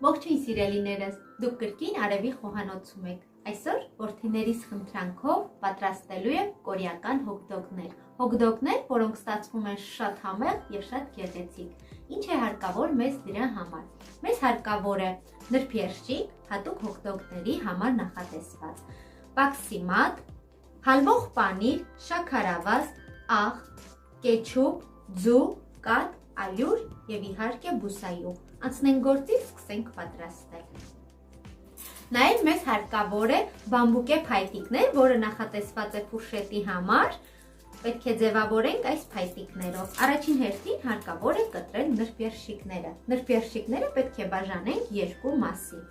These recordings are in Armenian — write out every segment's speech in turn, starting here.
Ողջույն սիրելիներս, դուք կրկին արևի խոհանոցում եք։ Այսօր որդիներիս խնդրանքով պատրաստելու եմ կորեական հոգդոգներ։ Հոգդոգներ, որոնք ստացվում են շատ համեղ եւ շատ գեղեցիկ։ Ինչ է հարկավոր մեզ դրա համար։ Մեզ հարկավոր է նրբերշիկ, հատուկ հոգդոգների համար նախատեսված, պաքսիմատ, հալվող պանիր, շաքարավազ, աղ, կեչուպ, ձու, կաթ, ալյուր եւ իհարկե բուսայուղ։ Անցնենք գործի, սկսենք պատրաստել։ Նաեւ մեզ հարկավոր է բամբուկե փայտիկներ, որը նախատեսված է ֆուրշետի համար։ Պետք է ձևավորենք այս փայտիկներով։ Առաջին հերթին հարկավոր է կտրել նրբերշիկները։ Նրբերշիկները պետք է բաժանենք երկու մասի։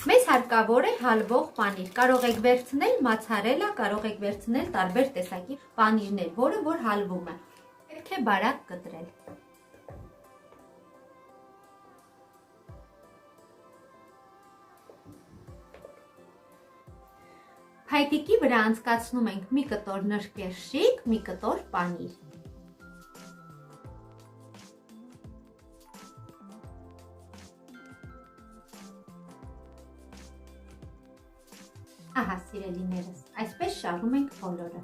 Մեզ հարկավոր է հալվող պանիր։ Կարող եք վերցնել մացարելա, կարող եք վերցնել տարբեր տեսակի պանիրներ, որը որ հալվում է։ Պետք է բարակ կտրել։ Փայտիկի վրա անցկացնում ենք մի կտոր նրբերշիկ, մի կտոր պանիր։ Ահա սիրելիներս, այսպես շարում ենք բոլորը։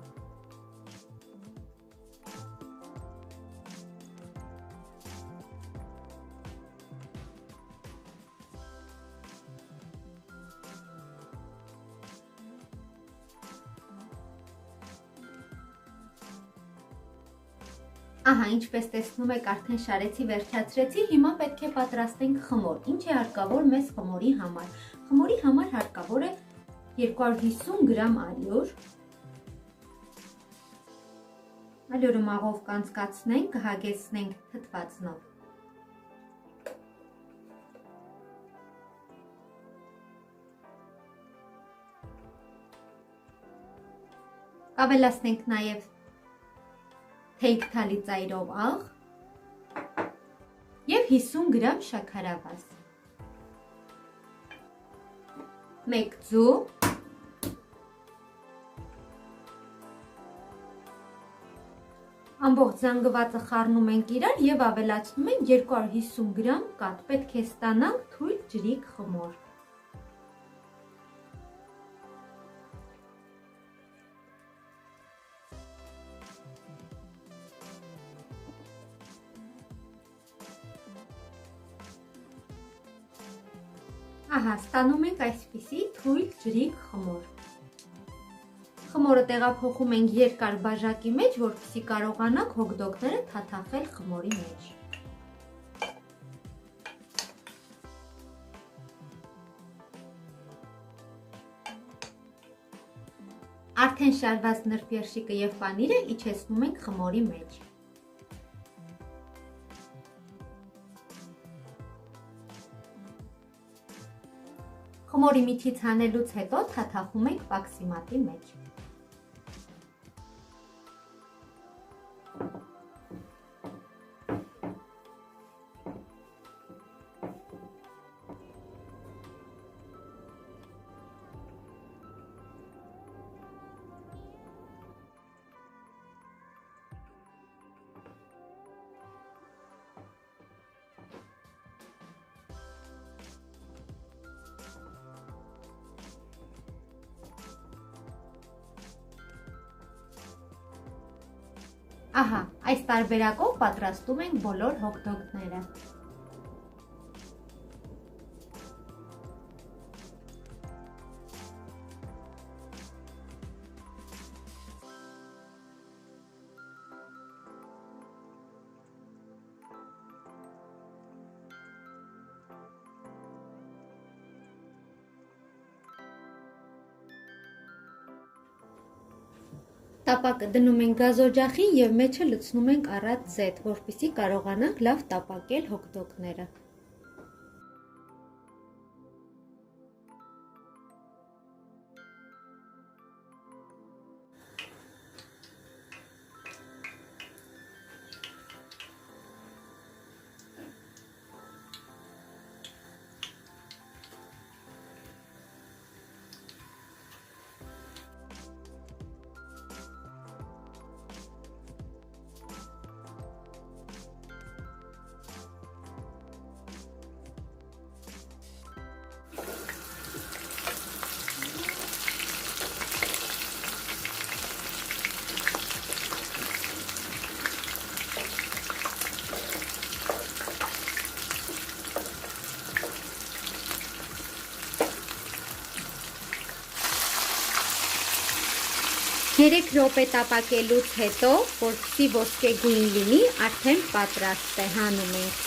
Ահա, ինչպես տեսնում եք, արդեն շարեցի, վերջացրեցի, հիմա պետք է պատրաստենք խմոր։ Ինչ է հարկավոր մեզ խմորի համար։ Խմորի համար հարկավոր է 250 գրամ ալյուր։ Ալյուրը մաղով կանցկացնենք, կհագեցնենք թթվածնով։ Ավելացնենք նաև թեյք թալի ծայրով աղ և 50 գրամ շաքարավազ, 1 ձու, ամբողջ զանգվածը խառնում ենք իրար և ավելացնում ենք 250 գրամ կաթ, պետք է ստանանք թույլ ջրիկ խմոր։ Ահա, ստանում ենք այսպիսի թույլ ջրիկ խմոր։ Խմորը տեղափոխում ենք երկար բաժակի մեջ, որպեսզի կարողանանք հոգդոգները թաթախել խմորի մեջ։ Արդեն շարված նրբերշիկը և պանիրը իջեցնում ենք խմորի մեջ։ Խմորի միջից հանելուց հետո թաթախում ենք պաքսիմատի մեջ։ Ահա, այս տարբերակով պատրաստում ենք բոլոր հոգդոգները։ Տապակը դնում ենք գազօջախին և մեջը լցնում ենք առատ զետ, որպեսզի կարողանանք լավ տապակել հոգդոգները։ 3 րոպե տապակելուց հետո, որպեսզի ոսկեգույն լինի, արդեն պատրաստ է, հանում ենք։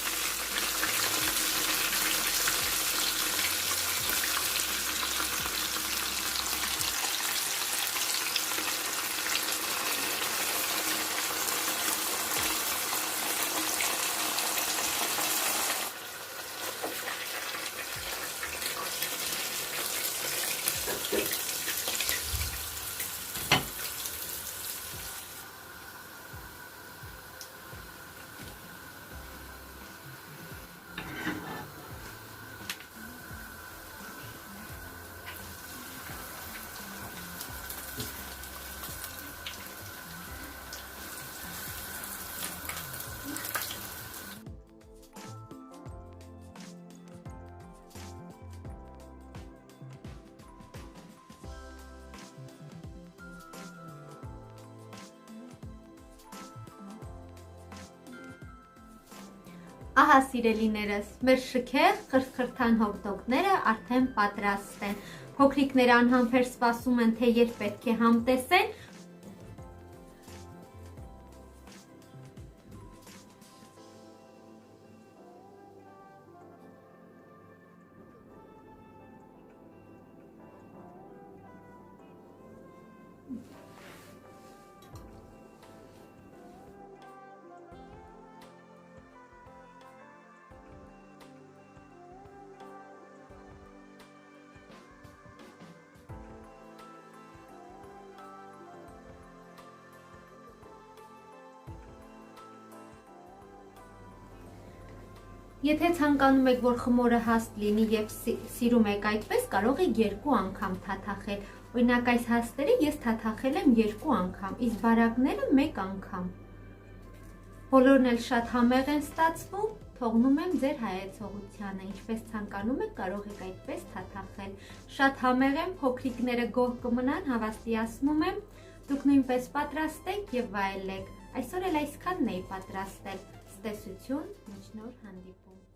Ահա սիրելիներս, մեր շքեղ խրթխրթան հոտ-դոգները արդեն պատրաստ են։ Փոքրիկները անհամբեր սպասում են, թե երբ պետք է համտեսեն։ Եթե ցանկանում եք, որ խմորը հաստ լինի եւ սիրում եք այդպես, կարող եք 2 անգամ թաթախել։ Օրինակ այս հաստերը ես թաթախել եմ 2 անգամ, իսկ բարակները 1 անգամ։ Բոլորն էլ շատ համեղ են ստացվում, թողնում եմ ձեր հայեցողությանը, ինչպես ցանկանում եք, կարող եք այդպես թաթախել։ Շատ համեղ են, փոքրիկները գոհ կմնան, հավաստիացնում եմ, դուք նույնպես պատրաստեք եւ վայելեք։ Այսօր էլ այսքանն էի պատրաստել։ Ցտեսություն, մինչ նոր հանդիպում։